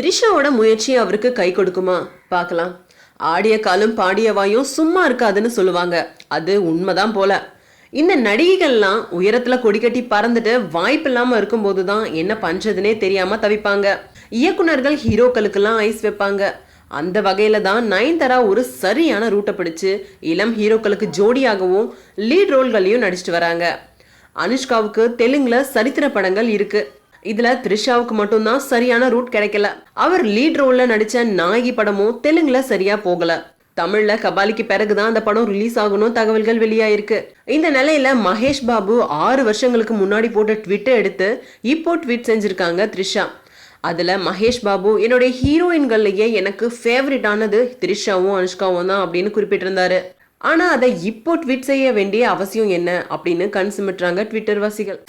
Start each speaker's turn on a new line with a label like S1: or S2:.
S1: த்ரிஷாவோட முயற்சி அவருக்கு கை கொடுக்குமா பார்க்கலாம். ஆடிய காலும் பாடிய வாயும் சும்மா இருக்காதுன்னு சொல்லுவாங்க. அது உண்மைதான் போல. இந்த நடிகைகள்லாம் உயரத்துல கொடி கட்டி பறந்துட்டு வாய்ப்பு இல்லாம இருக்கும்போது தான் என்ன பண்றதுனே தெரியாம தவிப்பாங்க. இயக்குனர்கள் ஹீரோக்களுக்கெல்லாம் ஐஸ் வைப்பாங்க. அந்த வகையில தான் நயன்தாரா ஒரு சரியான ரூட்டை பிடிச்சு இளம் ஹீரோக்களுக்கு ஜோடியாகவும் லீட் ரோல்களையும் நடிச்சிட்டு வராங்க. அனுஷ்காவுக்கு தெலுங்குல சரித்திர படங்கள் இருக்கு. இதுல த்ரிஷாவுக்கு மட்டும்தான் சரியான ரூட் கிடைக்கல. அவர் லீட் ரோல்ல நடிச்ச நாயகி படமும் தெலுங்குல சரியா போகல. தமிழ்ல கபாலிக்கு பிறகுதான் அந்த படம் ரிலீஸ் ஆகணும் தகவல்கள் வெளியாயிருக்கு. இந்த நிலையில மகேஷ் பாபு 6 வருஷங்களுக்கு முன்னாடி போட்ட ட்விட்டை எடுத்து இப்போ ட்வீட் செஞ்சிருக்காங்க த்ரிஷா. அதுல மகேஷ் பாபு என்னுடைய ஹீரோயின்கள்லயே எனக்கு ஃபேவரட் ஆனது த்ரிஷாவும் அனுஷ்காவும் தான் அப்படின்னு குறிப்பிட்டிருந்தாரு. ஆனா அதை இப்போ ட்வீட் செய்ய வேண்டிய அவசியம் என்ன அப்படின்னு கண் சிமிட்டுறாங்க ட்விட்டர் வாசிகள்.